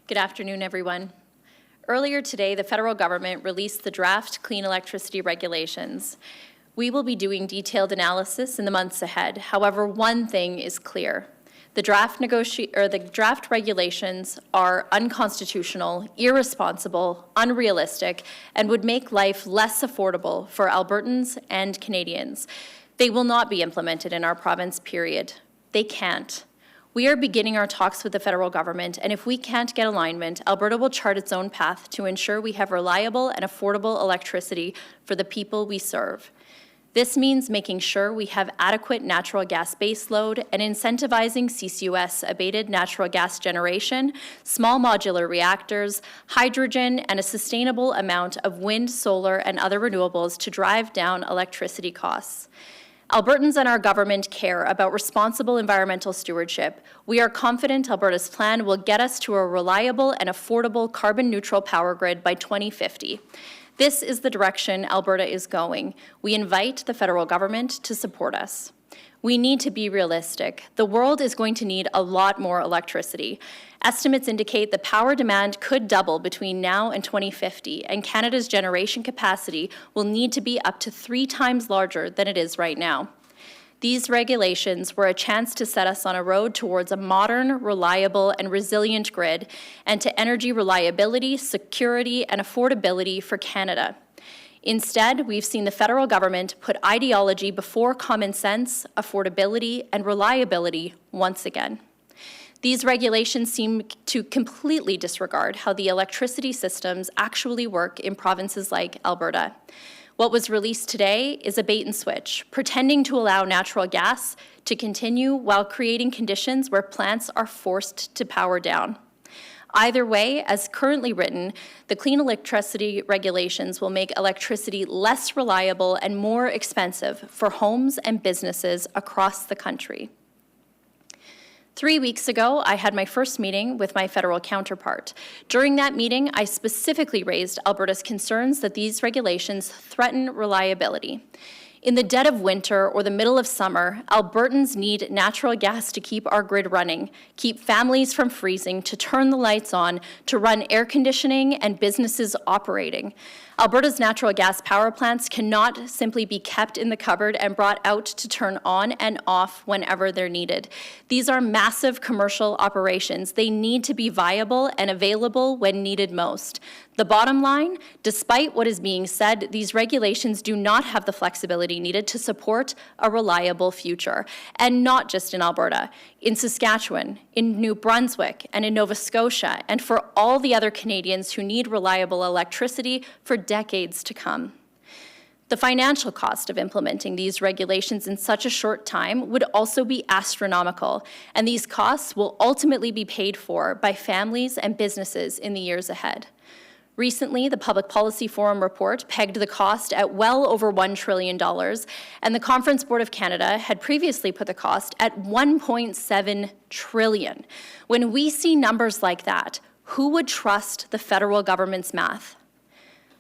Good afternoon, everyone. Earlier today, the federal government released the draft clean electricity regulations. We will be doing detailed analysis in the months ahead. However, one thing is clear. The draft regulations are unconstitutional, irresponsible, unrealistic, and would make life less affordable for Albertans and Canadians. They will not be implemented in our province, period. They can't. We are beginning our talks with the federal government, and if we can't get alignment, Alberta will chart its own path to ensure we have reliable and affordable electricity for the people we serve. This means making sure we have adequate natural gas baseload and incentivizing CCUS-abated natural gas generation, small modular reactors, hydrogen, and a sustainable amount of wind, solar, and other renewables to drive down electricity costs. Albertans and our government care about responsible environmental stewardship. We are confident Alberta's plan will get us to a reliable and affordable carbon-neutral power grid by 2050. This is the direction Alberta is going. We invite the federal government to support us. We need to be realistic. The world is going to need a lot more electricity. Estimates indicate the power demand could double between now and 2050, and Canada's generation capacity will need to be up to 3 times larger than it is right now. These regulations were a chance to set us on a road towards a modern, reliable, and resilient grid, and to energy reliability, security, and affordability for Canada. Instead, we've seen the federal government put ideology before common sense, affordability, and reliability once again. These regulations seem to completely disregard how the electricity systems actually work in provinces like Alberta. What was released today is a bait and switch, pretending to allow natural gas to continue while creating conditions where plants are forced to power down. Either way, as currently written, the clean electricity regulations will make electricity less reliable and more expensive for homes and businesses across the country. 3 weeks ago, I had my first meeting with my federal counterpart. During that meeting, I specifically raised Alberta's concerns that these regulations threaten reliability. In the dead of winter or the middle of summer, Albertans need natural gas to keep our grid running, keep families from freezing, to turn the lights on, to run air conditioning and businesses operating. Alberta's natural gas power plants cannot simply be kept in the cupboard and brought out to turn on and off whenever they're needed. These are massive commercial operations. They need to be viable and available when needed most. The bottom line, despite what is being said, these regulations do not have the flexibility needed to support a reliable future, and not just in Alberta, in Saskatchewan, in New Brunswick, and in Nova Scotia, and for all the other Canadians who need reliable electricity for decades to come. The financial cost of implementing these regulations in such a short time would also be astronomical, and these costs will ultimately be paid for by families and businesses in the years ahead. Recently, the Public Policy Forum report pegged the cost at well over $1 trillion, and the Conference Board of Canada had previously put the cost at $1.7 trillion. When we see numbers like that, who would trust the federal government's math?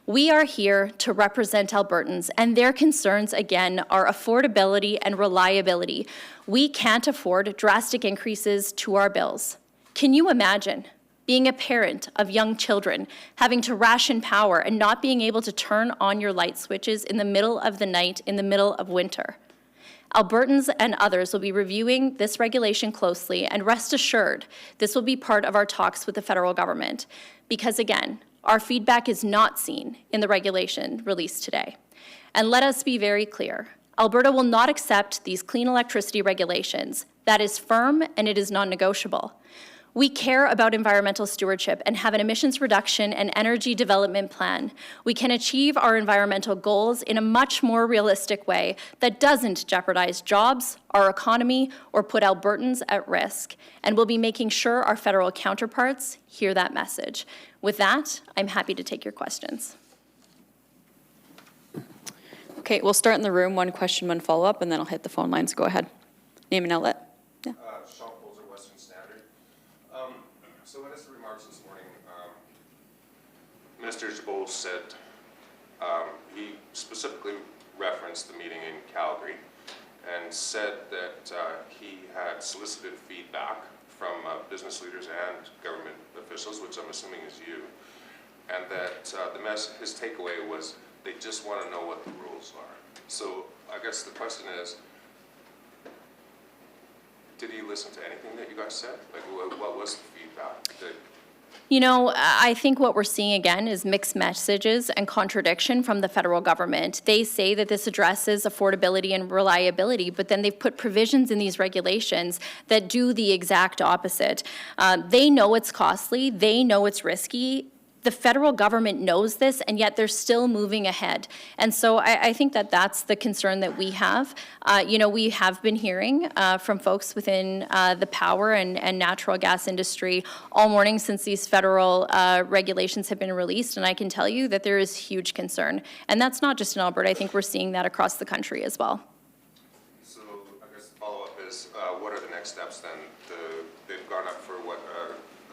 We are here to represent Albertans, and their concerns, again, are affordability and reliability. We can't afford drastic increases to our bills. Can you imagine being a parent of young children, having to ration power and not being able to turn on your light switches in the middle of the night, in the middle of winter? Albertans and others will be reviewing this regulation closely, and rest assured, this will be part of our talks with the federal government. Because again, our feedback is not seen in the regulation released today. And let us be very clear, Alberta will not accept these clean electricity regulations. That is firm and it is non-negotiable. We care about environmental stewardship and have an emissions reduction and energy development plan. We can achieve our environmental goals in a much more realistic way that doesn't jeopardize jobs, our economy, or put Albertans at risk. And we'll be making sure our federal counterparts hear that message. With that, I'm happy to take your questions. Okay, we'll start in the room. One question, one follow-up, and then I'll hit the phone lines. Go ahead. Name and outlet. Yeah. So in his remarks this morning, Minister Schulz said he specifically referenced the meeting in Calgary and said that he had solicited feedback from business leaders and government officials, which I'm assuming is you, and that his takeaway was they just want to know what the rules are. So I guess the question is, did he listen to anything that you guys said? Like, what was the feedback? You know, I think what we're seeing again is mixed messages and contradiction from the federal government. They say that this addresses affordability and reliability, but then they've put provisions in these regulations that do the exact opposite. They know it's costly, they know it's risky. The federal government knows this, and yet they're still moving ahead. And so I think that that's the concern that we have. We have been hearing from folks within the power and natural gas industry all morning since these federal regulations have been released, and I can tell you that there is huge concern. And that's not just in Alberta. I think we're seeing that across the country as well. So I guess the follow-up is, what are the next steps then? They've gone up for what,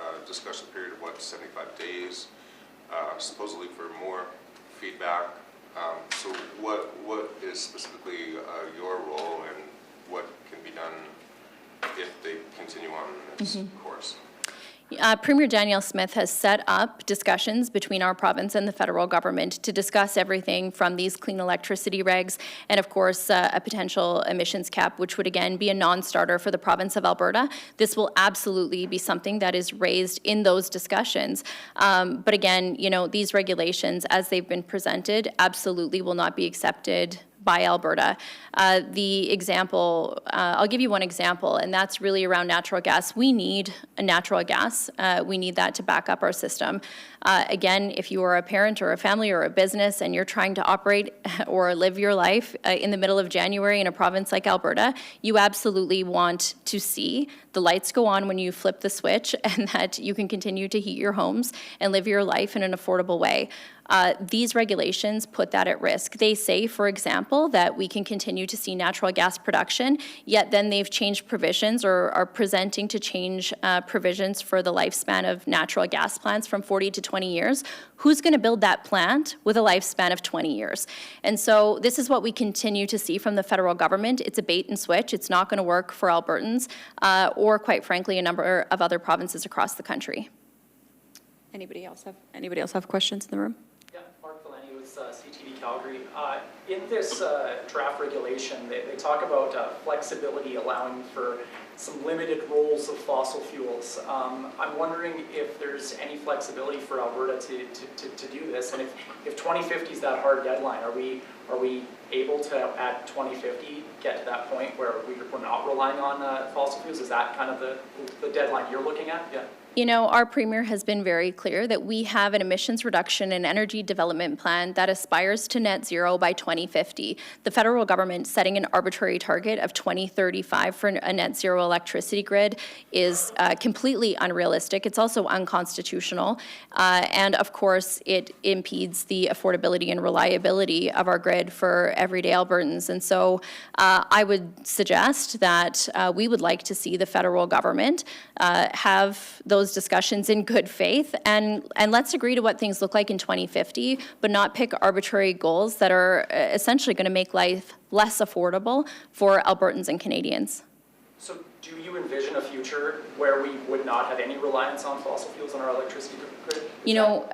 a discussion period of 75 days? Supposedly for more feedback. So what is specifically your role, and what can be done if they continue on in this course? Premier Danielle Smith has set up discussions between our province and the federal government to discuss everything from these clean electricity regs and, of course, a potential emissions cap, which would, again, be a non-starter for the province of Alberta. This will absolutely be something that is raised in those discussions. But, again, these regulations, as they've been presented, absolutely will not be accepted by Alberta. The example, I'll give you one example, and that's really around natural gas. We need a natural gas. We need that to back up our system. Again, if you are a parent or a family or a business and you're trying to operate or live your life in the middle of January in a province like Alberta, you absolutely want to see the lights go on when you flip the switch and that you can continue to heat your homes and live your life in an affordable way. These regulations put that at risk. They say, for example, that we can continue to see natural gas production, yet then they've changed provisions or are presenting to change provisions for the lifespan of natural gas plants from 40 to 20 years. Who's going to build that plant with a lifespan of 20 years? And so this is what we continue to see from the federal government. It's a bait and switch. It's not going to work for Albertans or, quite frankly, a number of other provinces across the country. Anybody else have questions in the room? CTV Calgary. In this draft regulation, they talk about flexibility allowing for some limited roles of fossil fuels. I'm wondering if there's any flexibility for Alberta to do this, and if 2050 is that hard deadline, are we able to, at 2050, get to that point where we're not relying on fossil fuels? Is that kind of the deadline you're looking at? Yeah. Our Premier has been very clear that we have an emissions reduction and energy development plan that aspires to net zero by 2050. The federal government setting an arbitrary target of 2035 for a net zero electricity grid is completely unrealistic. It's also unconstitutional. And of course, it impedes the affordability and reliability of our grid for everyday Albertans. And so I would suggest that we would like to see the federal government have those discussions in good faith, and let's agree to what things look like in 2050, but not pick arbitrary goals that are essentially going to make life less affordable for Albertans and Canadians. So do you envision a future where we would not have any reliance on fossil fuels in our electricity grid?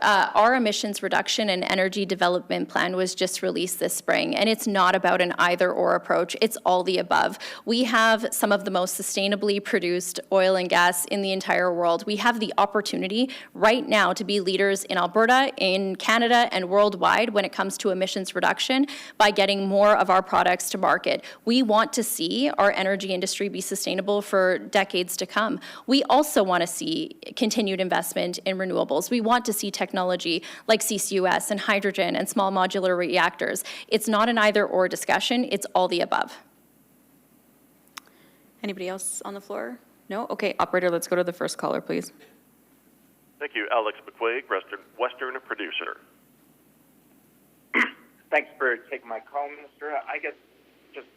Our emissions reduction and energy development plan was just released this spring, and it's not about an either-or approach. It's all the above. We have some of the most sustainably produced oil and gas in the entire world. We have the opportunity right now to be leaders in Alberta, in Canada, and worldwide when it comes to emissions reduction by getting more of our products to market. We want to see our energy industry be sustainable for decades to come. We also want to see continued investment in renewables. We want to see technology like CCUS and hydrogen and small modular reactors. It's not an either-or discussion, it's all the above. Anybody else on the floor? No? Okay, operator, let's go to the first caller, please. Thank you. Alex McQuaig, Western producer. Thanks for taking my call, Minister. I guess just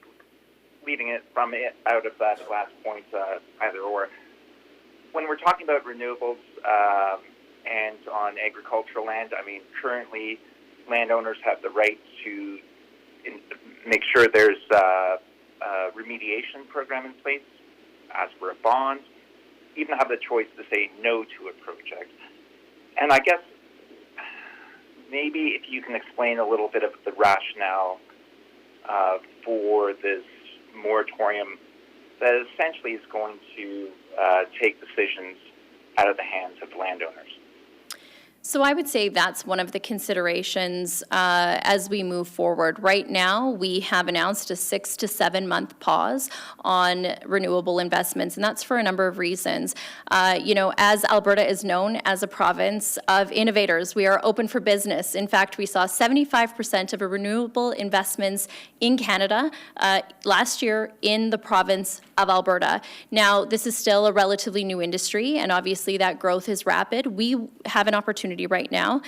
leading it from it out of that last point, either or. When we're talking about renewables and on agricultural land, I mean, currently landowners have the right to make sure there's a remediation program in place, ask for a bond, even have the choice to say no to a project. And I guess maybe if you can explain a little bit of the rationale for this moratorium that essentially is going to take decisions out of the hands of landowners. So I would say that's one of the considerations as we move forward. Right now, we have announced a 6 to 7 month pause on renewable investments, and that's for a number of reasons. As Alberta is known as a province of innovators, we are open for business. In fact, we saw 75% of renewable investments in Canada last year in the province of Alberta. Now, this is still a relatively new industry, and obviously that growth is rapid. We have an opportunity right now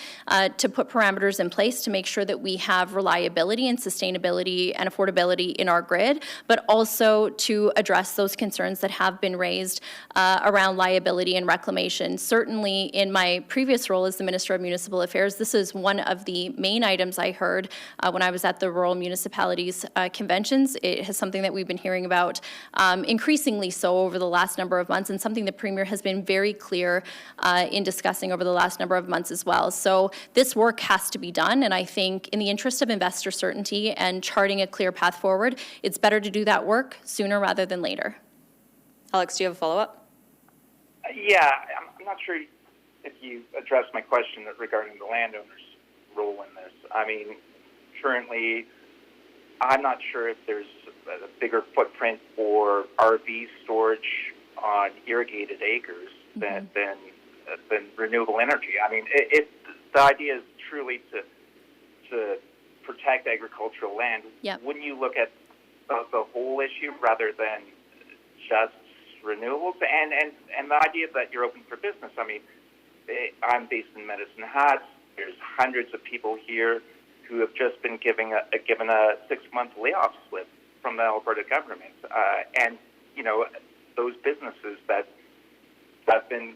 to put parameters in place to make sure that we have reliability and sustainability and affordability in our grid, but also to address those concerns that have been raised around liability and reclamation. Certainly in my previous role as the Minister of Municipal Affairs, this is one of the main items I heard when I was at the Rural Municipalities Conventions. It is something that we've been hearing about increasingly so over the last number of months, and something the Premier has been very clear in discussing over the last number of months as well. So this work has to be done, and I think in the interest of investor certainty and charting a clear path forward, it's better to do that work sooner rather than later. Alex, do you have a follow-up? Yeah, I'm not sure if you addressed my question regarding the landowner's role in this. I mean, currently, I'm not sure if there's a bigger footprint for RV storage on irrigated acres than renewable energy. I mean, the idea is truly to protect agricultural land. Yep. Wouldn't you look at the whole issue rather than just renewables? And the idea that you're open for business. I mean, I'm based in Medicine Hat. There's hundreds of people here who have just been given a 6-month layoff slip from the Alberta government, and those businesses that have been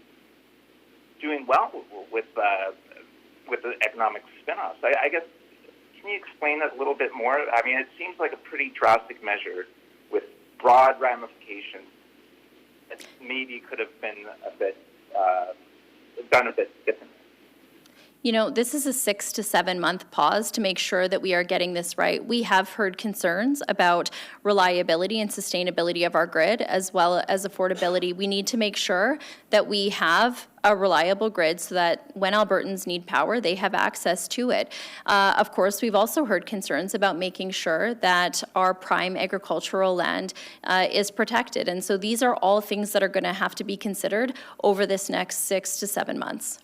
doing well with the economic spin-offs. I guess, can you explain that a little bit more? I mean, it seems like a pretty drastic measure with broad ramifications that maybe could have been done a bit differently. This is a 6 to 7 month pause to make sure that we are getting this right. We have heard concerns about reliability and sustainability of our grid as well as affordability. We need to make sure that we have a reliable grid so that when Albertans need power, they have access to it. Of course, we've also heard concerns about making sure that our prime agricultural land is protected. And so these are all things that are going to have to be considered over this next 6 to 7 months.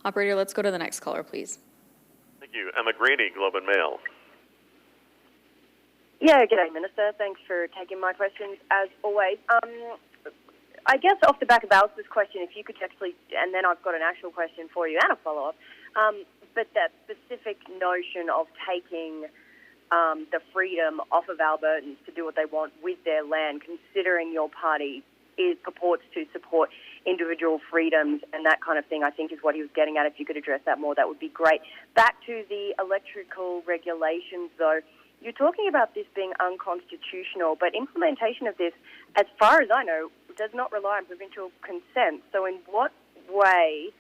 Operator, let's go to the next caller, please. Thank you. Emma Grady, Globe and Mail. Yeah, g'day, Minister. Thanks for taking my questions, as always. I guess off the back of Alice's question, if you could actually, and then I've got an actual question for you and a follow-up, but that specific notion of taking the freedom off of Albertans to do what they want with their land, considering your party purports to support individual freedoms and that kind of thing, I think is what he was getting at. If you could address that more, that would be great. Back to the electrical regulations, though. You're talking about this being unconstitutional, but implementation of this, as far as I know, does not rely on provincial consent. So in what way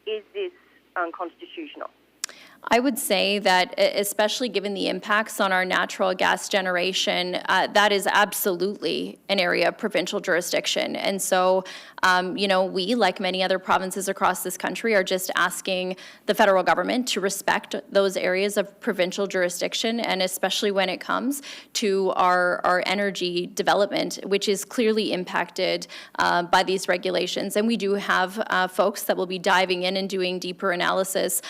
is this unconstitutional? I would say that, especially given the impacts on our natural gas generation, that is absolutely an area of provincial jurisdiction. And so, we, like many other provinces across this country, are just asking the federal government to respect those areas of provincial jurisdiction, and especially when it comes to our energy development, which is clearly impacted by these regulations. And we do have folks that will be diving in and doing deeper analysis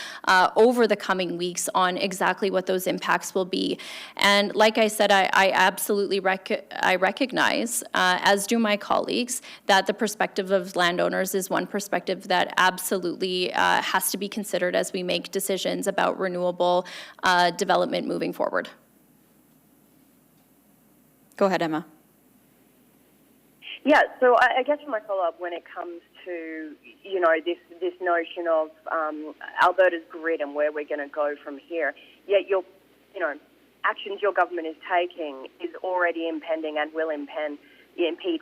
over the coming weeks on exactly what those impacts will be. And like I said, I absolutely recognize, as do my colleagues, that the perspective of landowners is one perspective that absolutely has to be considered as we make decisions about renewable development moving forward. Go ahead, Emma. Yeah, so I guess for my follow-up, when it comes to, this notion of Alberta's grid and where we're going to go from here, yet actions your government is taking is already impending and will impend impede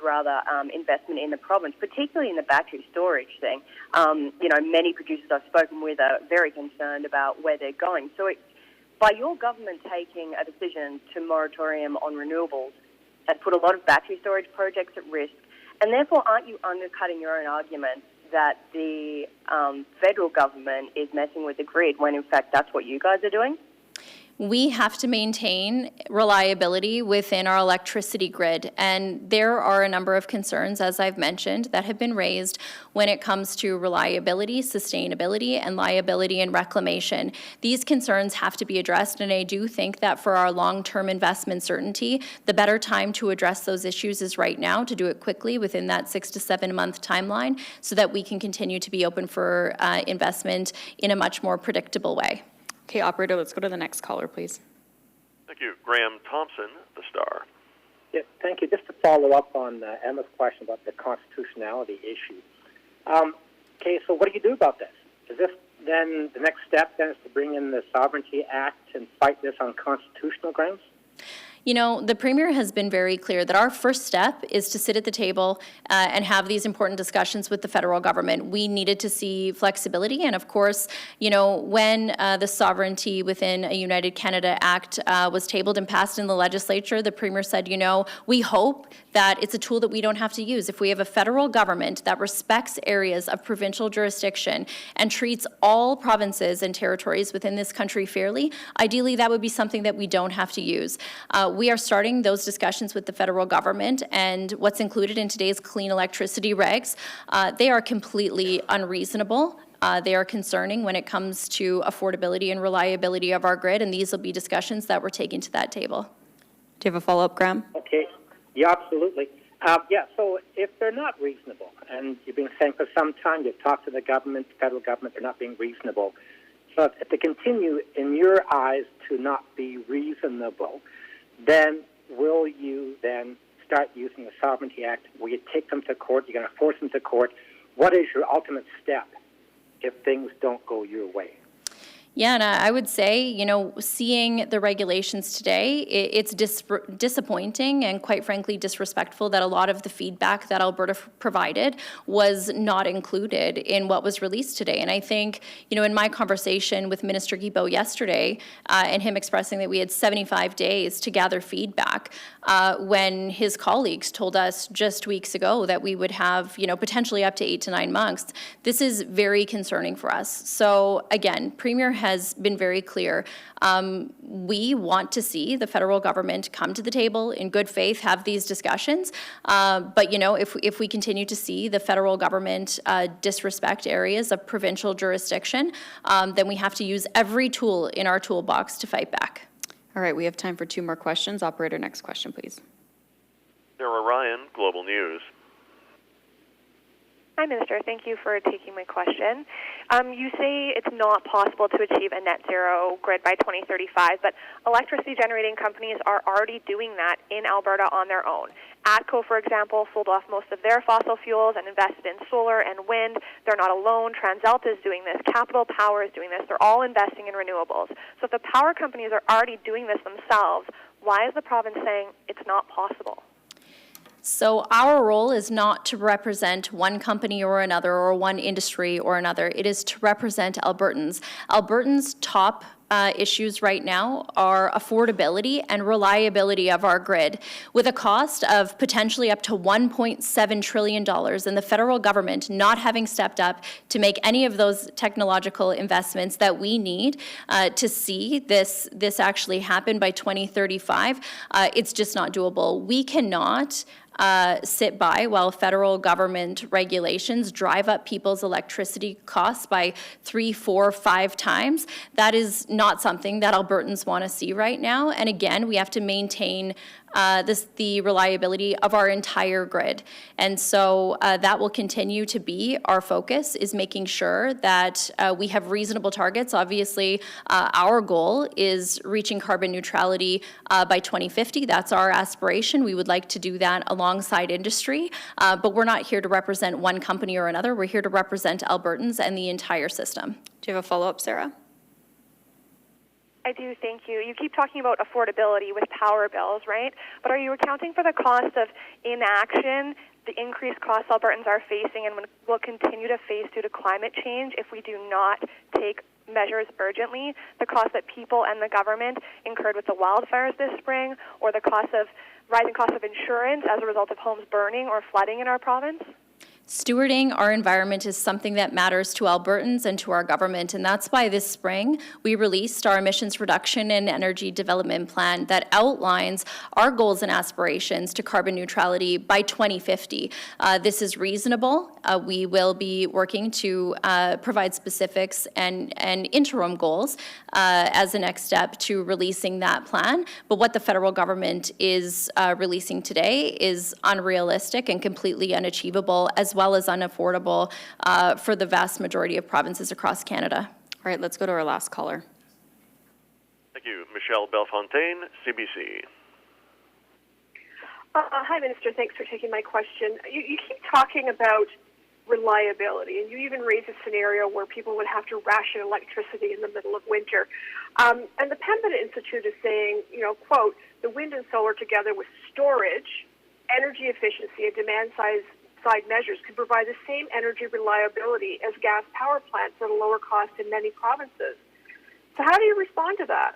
investment in the province, particularly in the battery storage thing. Many producers I've spoken with are very concerned about where they're going. So by your government taking a decision to moratorium on renewables has put a lot of battery storage projects at risk, and therefore aren't you undercutting your own argument that the federal government is messing with the grid when in fact that's what you guys are doing? We have to maintain reliability within our electricity grid, and there are a number of concerns, as I've mentioned, that have been raised when it comes to reliability, sustainability, and liability and reclamation. These concerns have to be addressed, and I do think that for our long-term investment certainty, the better time to address those issues is right now, to do it quickly within that 6 to 7 month timeline, so that we can continue to be open for investment in a much more predictable way. Okay, operator, let's go to the next caller, please. Thank you. Graham Thompson, the Star. Yeah, thank you. Just to follow up on Emma's question about the constitutionality issue. Okay, so what do you do about this? Is this then the next step then is to bring in the Sovereignty Act and fight this on constitutional grounds? You know, the Premier has been very clear that our first step is to sit at the table and have these important discussions with the federal government. We needed to see flexibility, and of course, you know, when the Sovereignty within a United Canada Act was tabled and passed in the legislature, the Premier said, you know, we hope that it's a tool that we don't have to use. If we have a federal government that respects areas of provincial jurisdiction and treats all provinces and territories within this country fairly, ideally that would be something that we don't have to use. We are starting those discussions with the federal government, and what's included in today's clean electricity regs, they are completely unreasonable. They are concerning when it comes to affordability and reliability of our grid, and these will be discussions that we're taking to that table. Do you have a follow-up, Graham? Okay, yeah, absolutely. So if they're not reasonable, and you've been saying for some time, you've talked to the government, the federal government, they're not being reasonable. So if they continue, in your eyes, to not be reasonable, then will you then start using the Sovereignty Act? Will you take them to court? You're going to force them to court? What is your ultimate step if things don't go your way? Yeah, and I would say, you know, seeing the regulations today, it's disappointing and quite frankly disrespectful that a lot of the feedback that Alberta provided was not included in what was released today. And I think, you know, in my conversation with Minister Guilbeault yesterday, and him expressing that we had 75 days to gather feedback, when his colleagues told us just weeks ago that we would have, you know, potentially up to 8 to 9 months, this is very concerning for us. So again, Premier has been very clear. We want to see the federal government come to the table in good faith, have these discussions. But, you know, if we continue to see the federal government disrespect areas of provincial jurisdiction, then we have to use every tool in our toolbox to fight back. All right, we have time for 2 more questions. Operator, next question, please. Sarah Ryan, Global News. Hi, Minister. Thank you for taking my question. You say it's not possible to achieve a net zero grid by 2035, but electricity generating companies are already doing that in Alberta on their own. ATCO, for example, sold off most of their fossil fuels and invested in solar and wind. They're not alone. TransAlta is doing this. Capital Power is doing this. They're all investing in renewables. So if the power companies are already doing this themselves, why is the province saying it's not possible? So our role is not to represent one company or another or one industry or another. It is to represent Albertans. Albertans' top issues right now are affordability and reliability of our grid. With a cost of potentially up to $1.7 trillion and the federal government not having stepped up to make any of those technological investments that we need to see this actually happen by 2035, it's just not doable. We cannot sit by while federal government regulations drive up people's electricity costs by 3, 4, 5 times. That is not something that Albertans want to see right now. And again, we have to maintain the reliability of our entire grid. And so that will continue to be our focus, is making sure that we have reasonable targets. Obviously, our goal is reaching carbon neutrality by 2050. That's our aspiration. We would like to do that alongside industry, but we're not here to represent one company or another. We're here to represent Albertans and the entire system. Do you have a follow-up, Sarah? I do, thank you. You keep talking about affordability with power bills, right? But are you accounting for the cost of inaction, the increased costs Albertans are facing and will continue to face due to climate change if we do not take measures urgently, the cost that people and the government incurred with the wildfires this spring, or the rising cost of insurance as a result of homes burning or flooding in our province? Stewarding our environment is something that matters to Albertans and to our government, and that's why this spring we released our emissions reduction and energy development plan that outlines our goals and aspirations to carbon neutrality by 2050. This is reasonable. We will be working to provide specifics and interim goals as a next step to releasing that plan, but what the federal government is releasing today is unrealistic and completely unachievable, as well as unaffordable for the vast majority of provinces across Canada. All right, let's go to our last caller. Thank you. Michelle Bellefontaine, CBC. Hi, Minister. Thanks for taking my question. You keep talking about reliability, and you even raise a scenario where people would have to ration electricity in the middle of winter. And the Pembina Institute is saying, quote, the wind and solar together with storage, energy efficiency, and demand-side measures could provide the same energy reliability as gas power plants at a lower cost in many provinces. So how do you respond to that?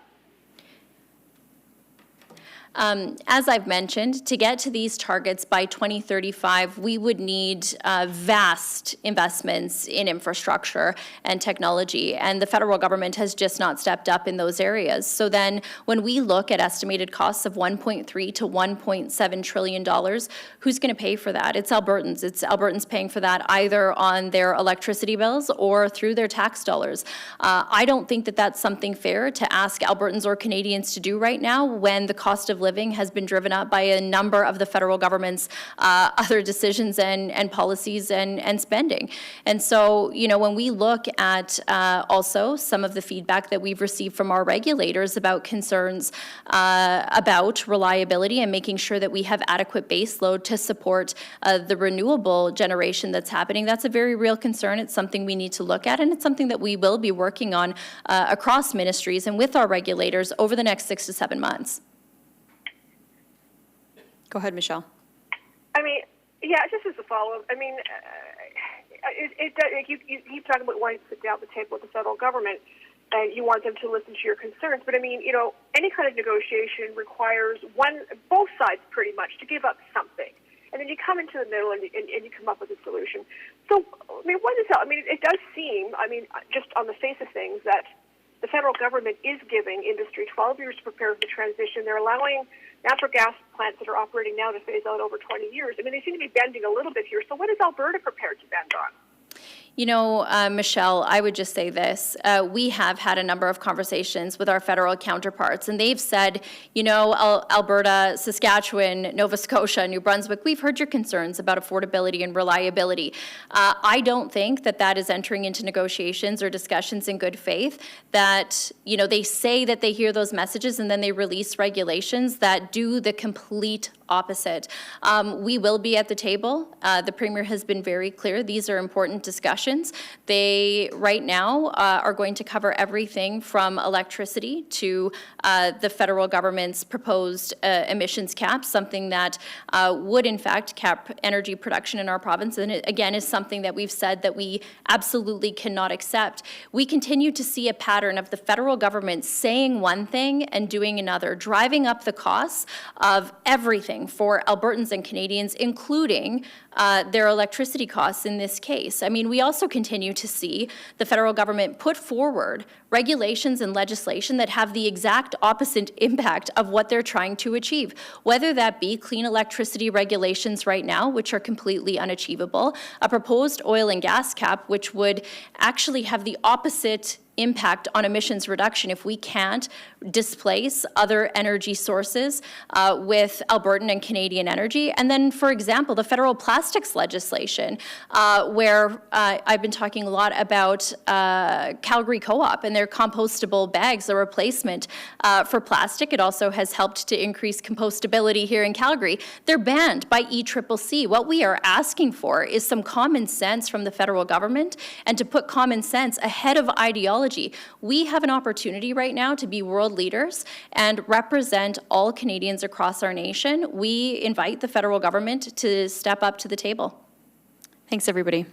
As I've mentioned, to get to these targets by 2035, we would need vast investments in infrastructure and technology, and the federal government has just not stepped up in those areas. So then when we look at estimated costs of $1.3 to $1.7 trillion, who's going to pay for that? It's Albertans. It's Albertans paying for that either on their electricity bills or through their tax dollars. I don't think that that's something fair to ask Albertans or Canadians to do right now when the cost of living has been driven up by a number of the federal government's other decisions and policies and spending. And so, when we look at also some of the feedback that we've received from our regulators about concerns about reliability and making sure that we have adequate base load to support the renewable generation that's happening, that's a very real concern. It's something we need to look at, and it's something that we will be working on across ministries and with our regulators over the next 6 to 7 months. Go ahead, Michelle. Just as a follow-up, you keep talking about wanting to sit down at the table with the federal government, and you want them to listen to your concerns. But any kind of negotiation requires both sides pretty much to give up something, and then you come into the middle and you come up with a solution. So, it does seem, just on the face of things, that the federal government is giving industry 12 years to prepare for the transition. They're allowing natural gas plants that are operating now to phase out over 20 years. They seem to be bending a little bit here. So what is Alberta prepared to bend on? Michelle, I would just say this. We have had a number of conversations with our federal counterparts, and they've said, Alberta, Saskatchewan, Nova Scotia, New Brunswick, we've heard your concerns about affordability and reliability. I don't think that is entering into negotiations or discussions in good faith, that, they say that they hear those messages and then they release regulations that do the complete opposite. We will be at the table. The Premier has been very clear. These are important discussions. They, right now, are going to cover everything from electricity to the federal government's proposed emissions cap, something that would, in fact, cap energy production in our province. And it, again, is something that we've said that we absolutely cannot accept. We continue to see a pattern of the federal government saying one thing and doing another, driving up the costs of everything for Albertans and Canadians, including their electricity costs in this case. We also continue to see the federal government put forward regulations and legislation that have the exact opposite impact of what they're trying to achieve, whether that be clean electricity regulations right now, which are completely unachievable, a proposed oil and gas cap, which would actually have the opposite impact on emissions reduction if we can't displace other energy sources with Albertan and Canadian energy. And then, for example, the federal plastics legislation, where I've been talking a lot about Calgary Co-op and their compostable bags, the replacement for plastic. It also has helped to increase compostability here in Calgary. They're banned by ECCC. What we are asking for is some common sense from the federal government, and to put common sense ahead of ideology technology. We have an opportunity right now to be world leaders and represent all Canadians across our nation. We invite the federal government to step up to the table. Thanks, everybody.